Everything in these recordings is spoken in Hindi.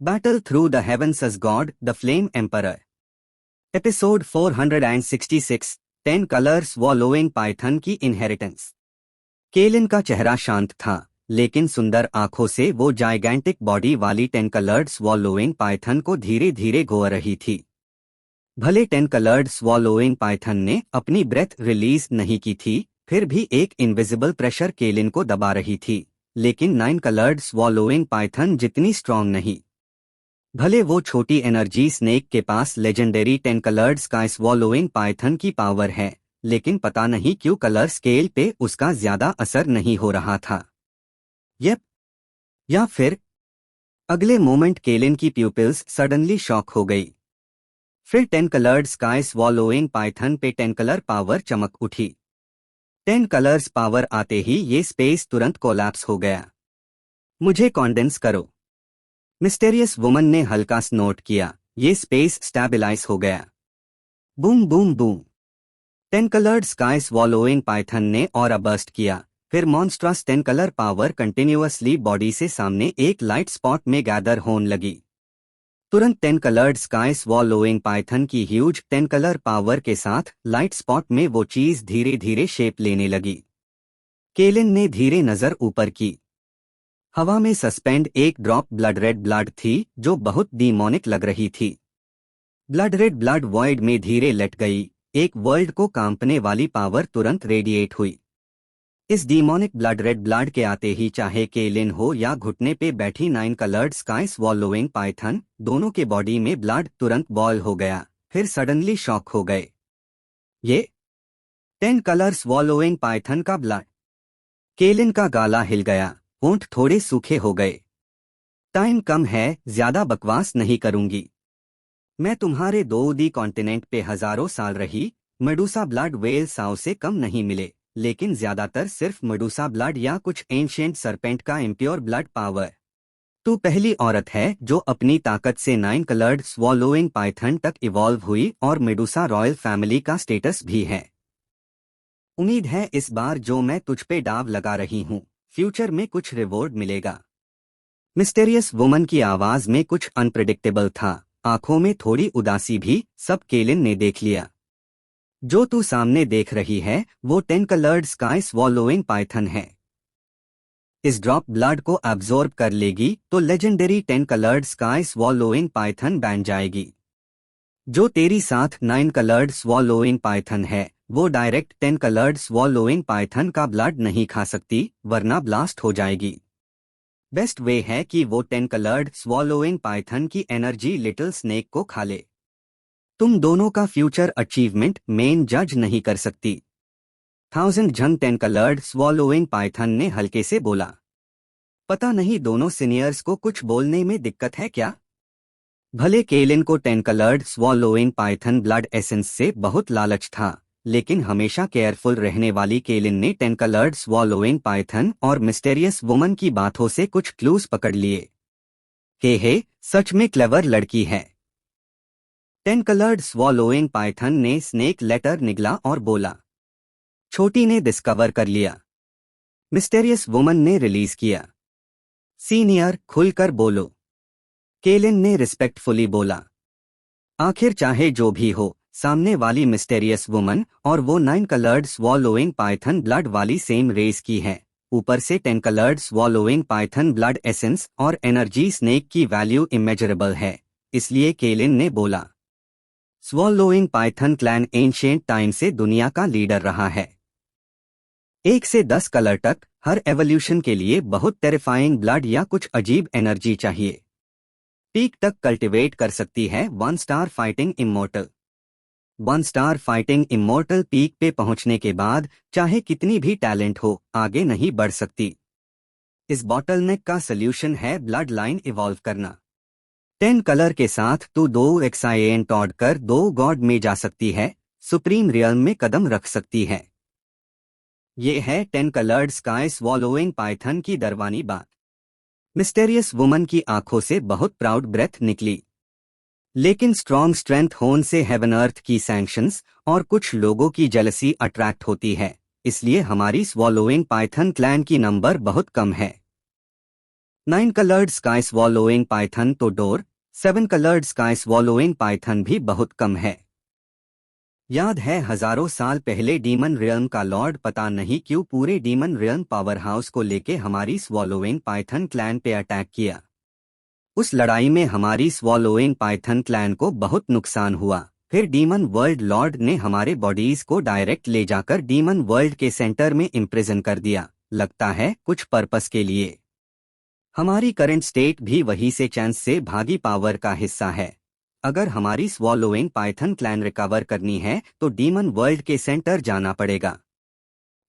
Battle Through the Heavens as God, the Flame Emperor. Episode 466, 10 Colors Swallowing Python की इनहेरिटेंस। केलिन का चेहरा शांत था, लेकिन सुंदर आंखों से वो जाइगैंटिक बॉडी वाली 10 कलर्ड स्वॉलोइंग पाइथन को धीरे धीरे घोर रही थी। भले 10 कलर्ड स्वॉलोइंग पाइथन ने अपनी ब्रेथ रिलीज नहीं की थी, फिर भी एक इनविजिबल प्रेशर केलिन को दबा रही थी, लेकिन 9 कलर्ड स्वॉलोइंग पाइथन जितनी स्ट्रॉन्ग नहीं। भले वो छोटी एनर्जी स्नेक के पास legendary 10 coloured sky swallowing python की पावर है, लेकिन पता नहीं क्यों कलर स्केल पे उसका ज्यादा असर नहीं हो रहा था। यप, या फिर अगले मोमेंट केलिन की प्यूपिल्स सडनली शॉक हो गई। फिर 10 कलर्ड स्काई स्वॉलोइंग पाइथन पे 10 कलर पावर चमक उठी। 10 कलर्स पावर आते ही ये स्पेस तुरंत कोलैप्स हो गया। मुझे कॉन्डेंस करो, मिस्टेरियस वुमन ने हल्का स्नोट किया। ये स्पेस स्टेबलाइज हो गया। Boom boom boom. 10 coloured sky swallowing Python ने और बर्स्ट किया। फिर monstrous 10 colour power continuously body से सामने एक लाइट स्पॉट में गैदर होने लगी। तुरंत 10 कलर्ड स्काई स्वॉलोइंग पाइथन की ह्यूज 10 कलर पावर के साथ लाइट स्पॉट में वो चीज धीरे धीरे शेप लेने लगी। केलिन ने धीरे नजर ऊपर की। हवा में सस्पेंड एक ड्रॉप ब्लड रेड ब्लड थी जो बहुत डीमोनिक लग रही थी। ब्लड रेड ब्लड वॉइड में धीरे लट गई। एक वर्ल्ड को कांपने वाली पावर तुरंत रेडिएट हुई। इस डीमोनिक ब्लड रेड ब्लड के आते ही चाहे केलिन हो या घुटने पे बैठी 9 कलर्ड स्काई स्वॉलोइंग पाइथन, दोनों के बॉडी में ब्लड तुरंत बॉयल हो गया, फिर सडनली शॉक हो गए। ये 10 कलर स्वॉलोइंग पाइथन का ब्लड। केलिन का गाला हिल गया, होंठ थोड़े सूखे हो गए। टाइम कम है, ज्यादा बकवास नहीं करूंगी। मैं तुम्हारे 2D कॉन्टिनेंट पे हजारों साल रही। मेडूसा ब्लड वेल साउ से कम नहीं मिले, लेकिन ज्यादातर सिर्फ मेडूसा ब्लड या कुछ एंशिएंट सरपेंट का इम्प्योर ब्लड पावर। तू पहली औरत है जो अपनी ताकत से 9 कलर्ड स्वॉलोइंग पाइथन तक इवॉल्व हुई, और मेडूसा रॉयल फैमिली का स्टेटस भी है। उम्मीद है इस बार जो मैं तुझ पे दाव लगा रही हूँ, फ्यूचर में कुछ रिवॉर्ड मिलेगा। मिस्टेरियस वुमन की आवाज में कुछ अनप्रेडिक्टेबल था, आंखों में थोड़ी उदासी भी। सब केलिन ने देख लिया। जो तू सामने देख रही है वो 10 कलर्ड स्काई स्वॉलोइंग पाइथन है। इस ड्रॉप ब्लड को एब्जॉर्ब कर लेगी तो legendary 10 coloured sky swallowing Python बन जाएगी। जो तेरी साथ 9 कलर्ड स्वॉलोइंग पाइथन है वो डायरेक्ट 10 कलर्ड स्वॉलोइंग पाइथन का ब्लड नहीं खा सकती, वरना ब्लास्ट हो जाएगी। बेस्ट वे है कि वो 10 कलर्ड स्वॉलोइंग पाइथन की एनर्जी लिटिल स्नेक को खा ले। तुम दोनों का फ्यूचर अचीवमेंट मेन जज नहीं कर सकती। 1000 जंग 10 कलर्ड स्वॉलोइंग पाइथन ने हल्के से बोला। पता नहीं दोनों सीनियर्स को कुछ बोलने में दिक्कत है क्या? भले केलिन को 10 coloured swallowing Python blood essence से बहुत लालच था, लेकिन हमेशा केयरफुल रहने वाली केलिन ने 10 कलर्ड स्वॉलोइंग पाइथन और मिस्टेरियस वुमन की बातों से कुछ क्लूज पकड़ लिए। हे, सच में क्लेवर लड़की है। 10 कलर्ड स्वॉलोइंग पाइथन ने स्नेक लेटर निगला और बोला। छोटी ने डिस्कवर कर लिया। मिस्टेरियस वुमन ने रिलीज किया। सीनियर, खुलकर बोलो, केलिन ने रिस्पेक्टफुली बोला। आखिर चाहे जो भी हो, सामने वाली मिस्टेरियस वुमन और वो 9 कलर्ड स्वॉलोइंग पाइथन ब्लड वाली सेम रेस की है। ऊपर से 10 coloured swallowing Python blood essence और एनर्जी स्नेक की वैल्यू इमेजरेबल है, इसलिए केलिन ने बोला। Swallowing Python clan ancient time से दुनिया का लीडर रहा है। 1 से 10 कलर तक हर एवोल्यूशन के लिए बहुत टेरिफाइंग ब्लड या कुछ अजीब एनर्जी चाहिए। पीक तक कल्टिवेट कर सकती है 1 star fighting immortal. 1 star fighting immortal peak पे पहुंचने के बाद चाहे कितनी भी टैलेंट हो, आगे नहीं बढ़ सकती। इस बॉटलनेक का सल्यूशन है ब्लड लाइन इवॉल्व करना। 10 कलर के साथ तू 2 एक्साइएंट टॉड कर 2 गॉड में जा सकती है, सुप्रीम रियल्म में कदम रख सकती है। ये है 10 कलर्ड स्काई स्वॉलोइंग पाइथन की दरवानी बात। मिस्टेरियस वुमन की आंखों से बहुत प्राउड ब्रेथ निकली। लेकिन स्ट्रॉन्ग स्ट्रेंथ होने से हेवन अर्थ की सैंक्शंस और कुछ लोगों की जेलसी अट्रैक्ट होती है, इसलिए हमारी स्वॉलोइंग पाइथन क्लैन की नंबर बहुत कम है। 9 कलर्ड स्काई स्वॉलोइंग पाइथन तो door, 7 coloured sky swallowing Python भी बहुत कम है। याद है हजारों साल पहले डीमन रियल्म का लॉर्ड पता नहीं क्यों पूरे डीमन रियल्म पावर हाउस को लेके हमारी स्वॉलोइंग पाइथन क्लैन पे अटैक किया। उस लड़ाई में हमारी स्वॉलोइंग पाइथन क्लैन को बहुत नुकसान हुआ। फिर डीमन वर्ल्ड लॉर्ड ने हमारे बॉडीज को डायरेक्ट ले जाकर डीमन वर्ल्ड के सेंटर में इम्प्रिजन कर दिया, लगता है कुछ पर्पस के लिए। हमारी करंट स्टेट भी वही से चांस से भागी पावर का हिस्सा है। अगर हमारी स्वॉलोइंग पाइथन क्लैन रिकवर करनी है तो डीमन वर्ल्ड के सेंटर जाना पड़ेगा।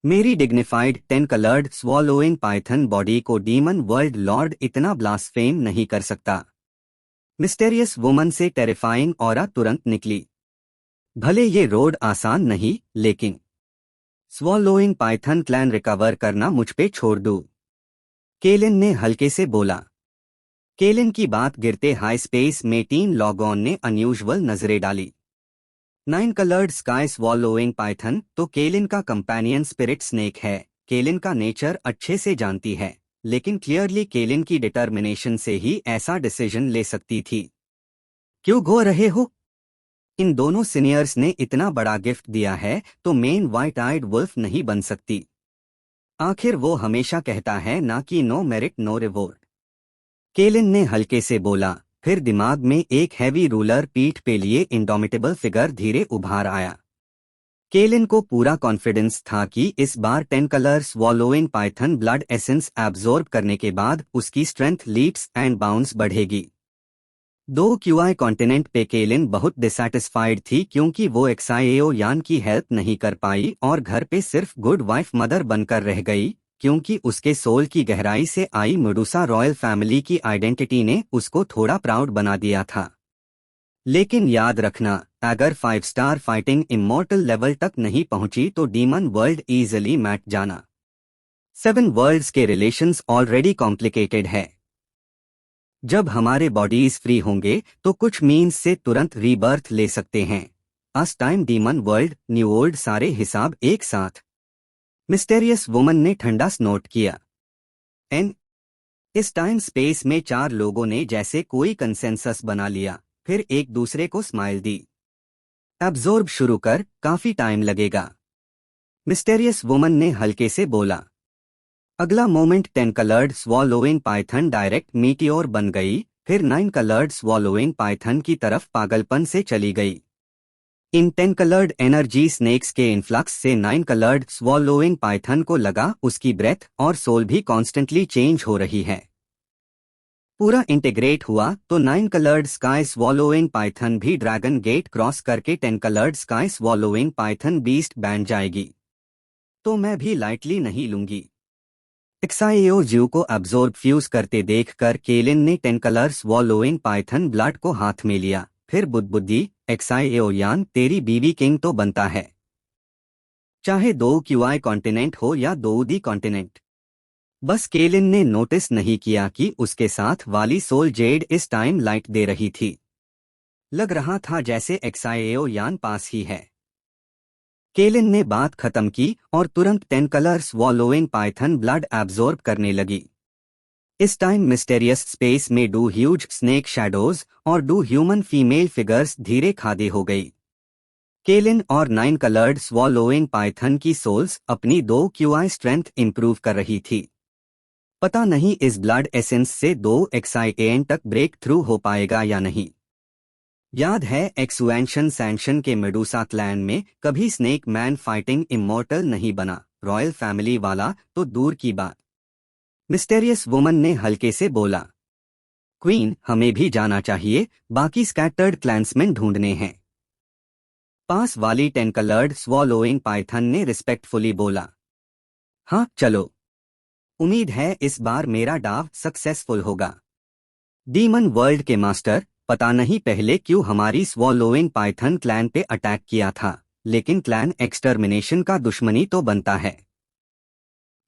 मेरी dignified 10 coloured swallowing Python body को डीमन वर्ल्ड लॉर्ड इतना ब्लास्फेम नहीं कर सकता। मिस्टेरियस वुमन से टेरिफाइंग ऑरा तुरंत निकली। भले ये रोड आसान नहीं, लेकिन स्वॉलोइंग पाइथन क्लैन रिकवर करना मुझ पे छोड़ दूं। केलिन ने हल्के से बोला। केलिन की बात गिरते हाई स्पेस में टीन लॉगॉन ने अनयूजुअल नजरें डाली। 9 कलर्ड स्काई स्वॉलोइंग पाइथन तो केलिन का कंपेनियन स्पिरिट स्नेक है। केलिन का नेचर अच्छे से जानती है, लेकिन क्लियरली केलिन की डिटर्मिनेशन से ही ऐसा डिसीजन ले सकती थी। क्यों घो रहे हो? इन दोनों सीनियर्स ने इतना बड़ा गिफ्ट दिया है तो मेन वाइट आइड वुल्फ नहीं बन सकती। आखिर वो हमेशा कहता है ना कि नो मेरिट नो रिवॉर्ड। केलिन ने हल्के से बोला, फिर दिमाग में एक हैवी रूलर पीठ पे लिए इंडोमिटेबल फिगर धीरे उभार आया। केलिन को पूरा कॉन्फिडेंस था कि इस बार 10 colour swallowing Python blood essence absorb करने के बाद उसकी स्ट्रेंथ लीप्स एंड बाउंस बढ़ेगी। 2 क्यूआई कॉन्टिनेंट पे केलिन बहुत डिसैटिस्फाइड थी क्योंकि वो एक्साएओ यान की हेल्प नहीं कर पाई और घर पे सिर्फ गुड वाइफ मदर बनकर रह गई, क्योंकि उसके सोल की गहराई से आई मेडुसा रॉयल फैमिली की आइडेंटिटी ने उसको थोड़ा प्राउड बना दिया था। लेकिन याद रखना, अगर 5 स्टार फाइटिंग इमॉर्टल लेवल तक नहीं पहुंची तो डीमन वर्ल्ड इजीली मैट जाना। 7 वर्ल्ड्स के रिलेशंस ऑलरेडी कॉम्प्लिकेटेड है। जब हमारे बॉडीज फ्री होंगे तो कुछ मीन्स से तुरंत रीबर्थ ले सकते हैं। अस time demon world new old सारे हिसाब एक साथ। मिस्टेरियस वुमन ने ठंडा स्नोट किया। एन इस टाइम स्पेस में 4 लोगों ने जैसे कोई कंसेंसस बना लिया, फिर एक दूसरे को स्माइल दी। एब्जॉर्ब शुरू कर, काफी टाइम लगेगा। मिस्टेरियस वुमन ने हल्के से बोला। अगला moment 10 coloured swallowing Python direct meteor बन गई, फिर 9 कलर्ड स्वॉलोइंग पाइथन की तरफ पागलपन से चली गई। इन 10 कलर्ड एनर्जी स्नेक्स के इन्फ्लक्स से 9 कलर्ड स्वॉलोइंग पाइथन को लगा उसकी ब्रेथ और सोल भी कॉन्स्टेंटली चेंज हो रही है। पूरा इंटीग्रेट हुआ तो 9 कलर्ड स्काई स्वॉलोइंग पाइथन भी ड्रैगन गेट क्रॉस करके 10 coloured sky swallowing Python beast बन जाएगी। तो मैं भी लाइटली नहीं लूंगी। एक्साएओ जू को अब्जॉर्ब फ्यूज करते देखकर केलिन ने 10 कलर स्वॉलोइंग पाइथन ब्लड को हाथ में लिया, फिर बुद्बुद्दी, एक्साएओ यान तेरी बीवी किंग तो बनता है, चाहे 2 क्यूआई कॉन्टिनेंट हो या 2 डी कॉन्टिनेंट। बस केलिन ने नोटिस नहीं किया कि उसके साथ वाली सोल जेड इस टाइम लाइट दे रही थी। लग रहा था जैसे एक्साएओ यान पास ही है। केलिन ने बात खत्म की और तुरंत 10 colour swallowing Python blood absorb करने लगी। इस टाइम मिस्टेरियस स्पेस में 2 ह्यूज स्नेक शैडोज और 2 ह्यूमन फीमेल फिगर्स धीरे खादे हो गई। केलिन और 9 कलर्ड स्वॉलोइंग पाइथन की सोल्स अपनी 2 क्यूआई स्ट्रेंथ इंप्रूव कर रही थी। पता नहीं इस ब्लड एसेंस से 2 एक्साइएन तक ब्रेक थ्रू हो पाएगा या नहीं। याद है एक्सुएंशन सैंक्शन के मेडुसा क्लैन में कभी स्नेक मैन फाइटिंग इमॉर्टल नहीं बना, रॉयल फैमिली वाला तो दूर की बात। मिस्टेरियस वुमन ने हल्के से बोला। क्वीन, हमें भी जाना चाहिए, बाकी स्कैटर्ड क्लैंसमैन ढूंढने हैं। पास वाली 10 कलर्ड स्वॉलोइंग पाइथन ने रिस्पेक्टफुली बोला। हाँ चलो, उम्मीद है इस बार मेरा डाव सक्सेसफुल होगा। डीमन वर्ल्ड के मास्टर, पता नहीं पहले क्यों हमारी स्वॉलोइंग पाइथन क्लैन पे अटैक किया था, लेकिन क्लैन एक्सटर्मिनेशन का दुश्मनी तो बनता है।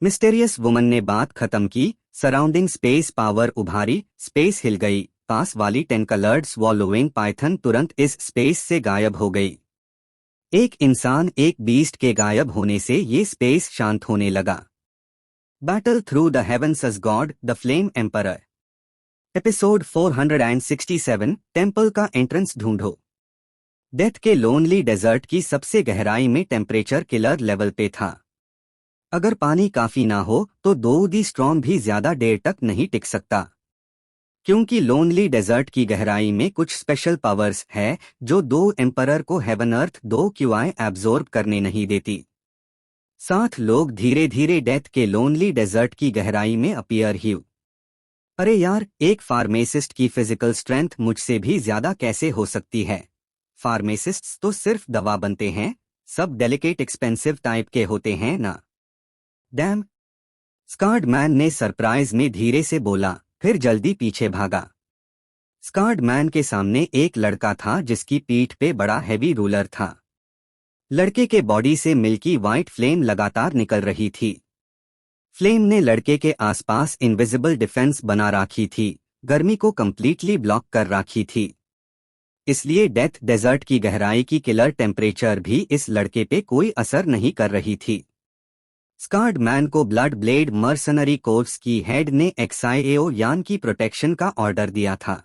मिस्टेरियस वुमन ने बात खत्म की, सराउंडिंग स्पेस पावर उभारी, स्पेस हिल गई, पास वाली 10 कलर्ड स्वॉलोइंग पाइथन तुरंत इस स्पेस से गायब हो गई। एक इंसान एक बीस्ट के गायब होने से ये स्पेस शांत होने लगा। Battle through the heavens as god the flame emperor. Episode 467 temple का एंट्रेंस ढूंढो। डेथ के लोनली डेजर्ट की सबसे गहराई में टेम्परेचर किलर लेवल पे था। अगर पानी काफी ना हो तो दो दी स्ट्रॉम भी ज्यादा देर तक नहीं टिक सकता, क्योंकि लोनली डेजर्ट की गहराई में कुछ स्पेशल पावर्स है जो दो एम्परर को हेवन अर्थ 2 क्यूआई एब्जॉर्ब करने नहीं देती। 7 लोग धीरे धीरे डेथ के लोनली डेजर्ट की गहराई में अपीयर हुए। अरे यार, एक फार्मेसिस्ट की फिजिकल स्ट्रेंथ मुझसे भी ज्यादा कैसे हो सकती है? फार्मेसिस्ट्स तो सिर्फ दवा बनते हैं, सब डेलिकेट एक्सपेंसिव टाइप के होते हैं ना। डैम, स्कार्ड मैन ने सरप्राइज में धीरे से बोला, फिर जल्दी पीछे भागा। स्कार्ड मैन के सामने एक लड़का था जिसकी पीठ पे बड़ा हैवी रूलर था। लड़के के बॉडी से मिल्की वाइट फ्लेम लगातार निकल रही थी। फ्लेम ने लड़के के आसपास इनविजिबल डिफेंस बना रखी थी, गर्मी को कंप्लीटली ब्लॉक कर रखी थी। इसलिए डेथ डेजर्ट की गहराई की किलर टेम्परेचर भी इस लड़के पे कोई असर नहीं कर रही थी। स्कार्ड मैन को ब्लड ब्लेड मर्सनरी कोर्स की हेड ने एक्साईएओ यान की प्रोटेक्शन का ऑर्डर दिया था।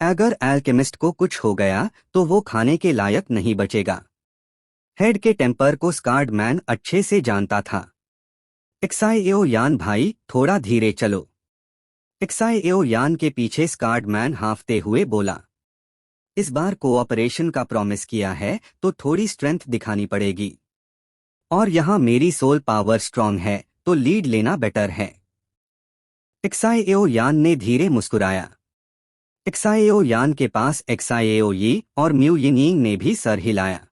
अगर एल्केमिस्ट को कुछ हो गया तो वो खाने के लायक नहीं बचेगा। हेड के टेम्पर को स्कार्ड मैन अच्छे से जानता था। एक्साईएओ यान भाई, थोड़ा धीरे चलो। एक्साईएओ यान के पीछे स्कार्ड मैन हांफते हुए बोला, इस बार कोऑपरेशन का प्रॉमिस किया है तो थोड़ी स्ट्रेंथ दिखानी पड़ेगी, और यहाँ मेरी सोल पावर स्ट्रांग है तो लीड लेना बेटर है। एक्साईएओ यान ने धीरे मुस्कुराया। एक्साईएओ यान के पास एक्साईएओ यी और म्यू यिंग ने भी सर हिलाया।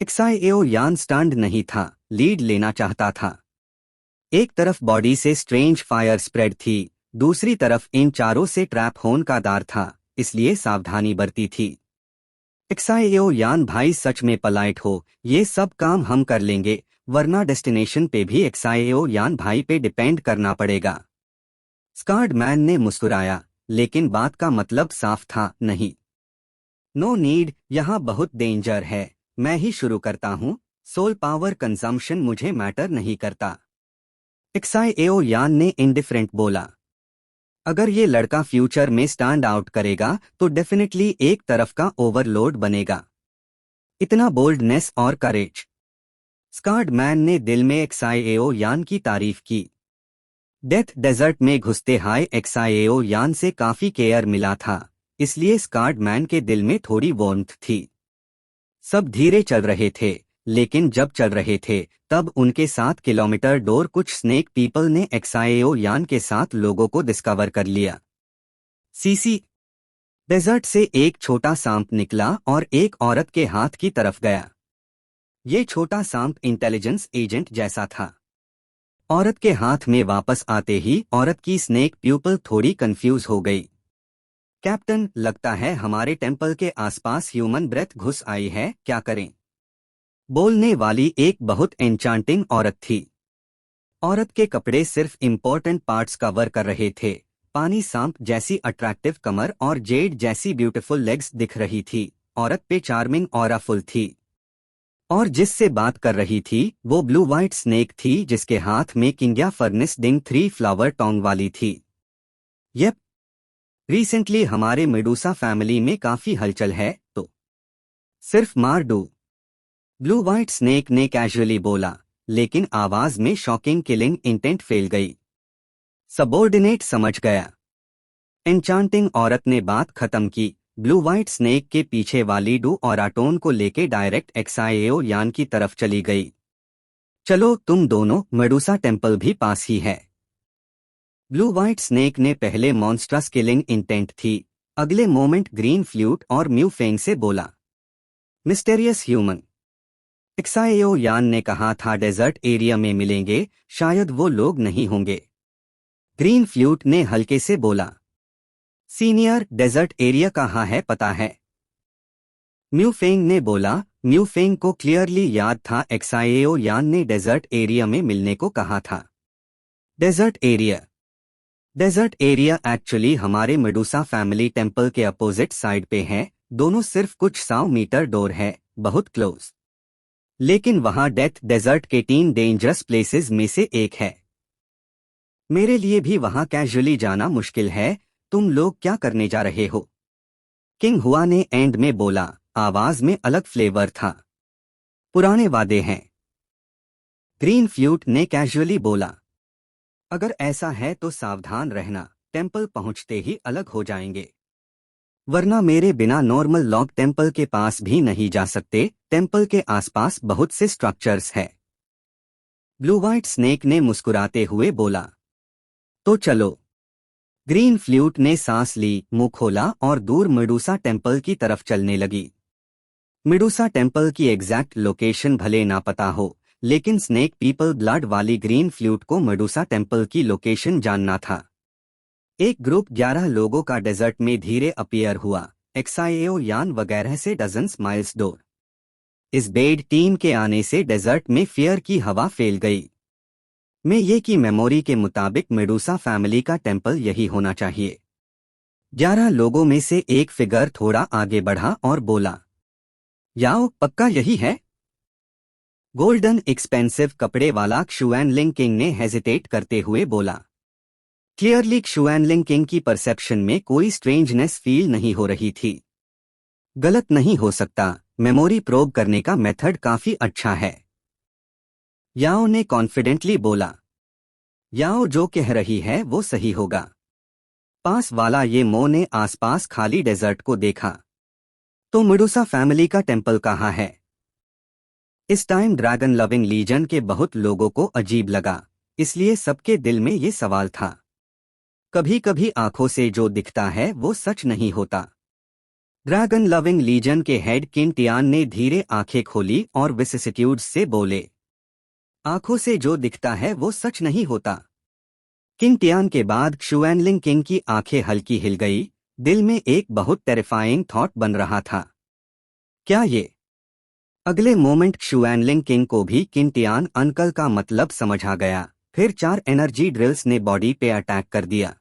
एक्साईएओ यान स्टन्ड नहीं था, लीड लेना चाहता था। एक तरफ बॉडी से स्ट्रेंज फायर स्प्रेड थी, दूसरी तरफ इन चारों से ट्रैप होन का दार था, इसलिए सावधानी बरती थी। एक्साईएओ यान भाई, सच में पलाइट हो, ये सब काम हम कर लेंगे, वरना डेस्टिनेशन पे भी एक्साईएओ यान भाई पे डिपेंड करना पड़ेगा। स्कार्ड मैन ने मुस्कुराया, लेकिन बात का मतलब साफ था, नहीं। नो नीड, यहाँ बहुत डेंजर है, मैं ही शुरू करता हूँ। सोल पावर कंजम्पशन मुझे मैटर नहीं करता। एक्साईएओ यान ने इंडिफरेंट बोला, अगर ये लड़का फ्यूचर में स्टैंड आउट करेगा तो डेफिनेटली एक तरफ का ओवरलोड बनेगा। इतना बोल्डनेस और करेज। स्कार्ड मैन ने दिल में एक्साईएओ यान की तारीफ की। डेथ डेजर्ट में घुसते हाय एक्साईएओ यान से काफी केयर मिला था, इसलिए स्कार्ड मैन के दिल में थोड़ी वार्मथ थी। सब धीरे चल रहे थे, लेकिन जब चल रहे थे तब उनके 7 किलोमीटर दूर कुछ स्नेक पीपल ने एक्साईएओ यान के साथ लोगों को डिस्कवर कर लिया। सीसी डेजर्ट से एक छोटा सांप निकला और एक औरत के हाथ की तरफ गया। ये छोटा सांप इंटेलिजेंस एजेंट जैसा था। औरत के हाथ में वापस आते ही औरत की स्नेक प्यूपल थोड़ी कंफ्यूज हो गई। कैप्टन, लगता है हमारे टेम्पल के आसपास ह्यूमन ब्रेथ घुस आई है, क्या करें? बोलने वाली एक बहुत एन्चांटिंग औरत थी। औरत के कपड़े सिर्फ इम्पोर्टेंट पार्ट्स कवर कर रहे थे। पानी सांप जैसी अट्रैक्टिव कमर और जेड जैसी ब्यूटीफुल लेग्स दिख रही थी। औरत पे चार्मिंग ऑरा फुल थी। और जिससे बात कर रही थी वो ब्लू वाइट स्नेक थी जिसके हाथ में किंग्या फर्निस डिंग 3 फ्लावर टोंग वाली थी। यप, रिसेंटली हमारे मेडूसा फैमिली में काफी हलचल है, तो सिर्फ मार दो। ब्लू वाइट स्नेक ने कैजुअली बोला, लेकिन आवाज में शॉकिंग किलिंग इंटेंट फैल गई। सबॉर्डिनेट समझ गया। एन्चांटिंग औरत ने बात खत्म की। ब्लू वाइट स्नेक के पीछे वाली डू और आटोन को लेके डायरेक्ट एक्साईएओ यान की तरफ चली गई। चलो तुम दोनों, मेडूसा टेम्पल भी पास ही है। ब्लू वाइट स्नेक ने पहले मॉन्स्ट्रस किलिंग इंटेंट थी, अगले मोमेंट ग्रीन फ्लूट और म्यू फेंग से बोला, मिस्टेरियस ह्यूमन। एक्साईएओ यान ने कहा था डेजर्ट एरिया में मिलेंगे, शायद वो लोग नहीं होंगे। ग्रीन फ्लूट ने हल्के से बोला, सीनियर, डेजर्ट एरिया कहाँ है पता है? म्यू फेंग ने बोला। म्यू फेंग को क्लियरली याद था एक्साईएओ यान ने डेजर्ट एरिया में मिलने को कहा था। डेजर्ट एरिया एक्चुअली हमारे मेडूसा फैमिली टेम्पल के अपोजिट साइड पे है, दोनों सिर्फ कुछ 100 मीटर दूर है, बहुत क्लोज। लेकिन वहां डेथ डेजर्ट के 3 डेंजरस प्लेसेस में से एक है। मेरे लिए भी वहां कैजुअली जाना मुश्किल है। तुम लोग क्या करने जा रहे हो? किंग हुआ ने एंड में बोला, आवाज में अलग फ्लेवर था। पुराने वादे हैं। ग्रीन फ्लूट ने कैजुअली बोला, अगर ऐसा है तो सावधान रहना, टेंपल पहुंचते ही अलग हो जाएंगे, वरना मेरे बिना नॉर्मल लॉग टेंपल के पास भी नहीं जा सकते। टेंपल के आसपास बहुत से स्ट्रक्चर्स है। ब्लू व्हाइट स्नेक ने मुस्कुराते हुए बोला, तो चलो। ग्रीन फ्लूट ने सांस ली, मुंह खोला और दूर मेडूसा टेंपल की तरफ चलने लगी। मेडूसा टेंपल की एग्जैक्ट लोकेशन भले ना पता हो, लेकिन स्नेक पीपल ब्लड वाली ग्रीन फ्लूट को मेडूसा टेंपल की लोकेशन जानना था। एक ग्रुप 11 लोगों का डेजर्ट में धीरे अपीयर हुआ, एक्साइओ यान वगैरह से डजन्स माइल्स दूर। इस बेड टीम के आने से डेजर्ट में फियर की हवा फैल गई। मैं ये की मेमोरी के मुताबिक मेडूसा फैमिली का टेंपल यही होना चाहिए। 11 लोगों में से एक फिगर थोड़ा आगे बढ़ा और बोला, याओ पक्का यही है? गोल्डन एक्सपेंसिव कपड़े वाला क्षुएनलिंग किंग ने हेजिटेट करते हुए बोला। क्लियरली क्षुएनलिंग किंग की परसेप्शन में कोई स्ट्रेंजनेस फील नहीं हो रही थी। गलत नहीं हो सकता, मेमोरी प्रोब करने का मेथड काफी अच्छा है, याओ ने कॉन्फिडेंटली बोला। याओ जो कह रही है वो सही होगा। पास वाला ये मो ने आसपास खाली डेजर्ट को देखा। तो मेडूसा फैमिली का टेंपल कहाँ है? इस टाइम ड्रैगन लविंग लीजन के बहुत लोगों को अजीब लगा, इसलिए सबके दिल में ये सवाल था। कभी कभी आंखों से जो दिखता है वो सच नहीं होता। ड्रैगन लविंग लीजन के हेड किन टियान ने धीरे आंखें खोली और विसिसिट्यूड्स से बोले, आंखों से जो दिखता है वो सच नहीं होता। किंग टियान के बाद क्षुएनलिंग किंग की आंखें हल्की हिल गई। दिल में एक बहुत टेरिफाइंग थॉट बन रहा था। क्या ये? अगले मोमेंट क्षुएनलिंग किंग को भी किंग टियान अंकल का मतलब समझ आ गया। फिर 4 एनर्जी ड्रिल्स ने बॉडी पे अटैक कर दिया।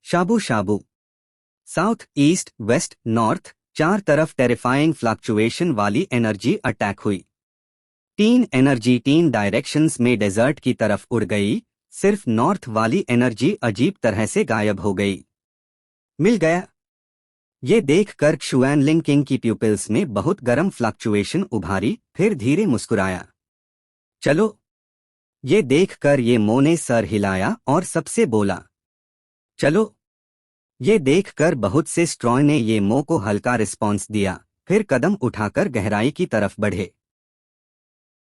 शाबू शाबू। साउथ, ईस्ट, वेस्ट, नॉर्थ, 4 तरफ टेरिफाइंग फ्लक्चुएशन वाली एनर्जी अटैक हुई। 3 एनर्जी 3 डायरेक्शंस में डेजर्ट की तरफ उड़ गई। सिर्फ नॉर्थ वाली एनर्जी अजीब तरह से गायब हो गई। मिल गया। ये देखकर क्षुएनलिंग किंग की प्यूपिल्स में बहुत गर्म फ्लक्चुएशन उभारी, फिर धीरे मुस्कुराया। चलो। ये देखकर ये मो ने सर हिलाया और सबसे बोला, चलो। ये देखकर बहुत से स्ट्रॉय ने ये मो को हल्का रिस्पॉन्स दिया, फिर कदम उठाकर गहराई की तरफ बढ़े।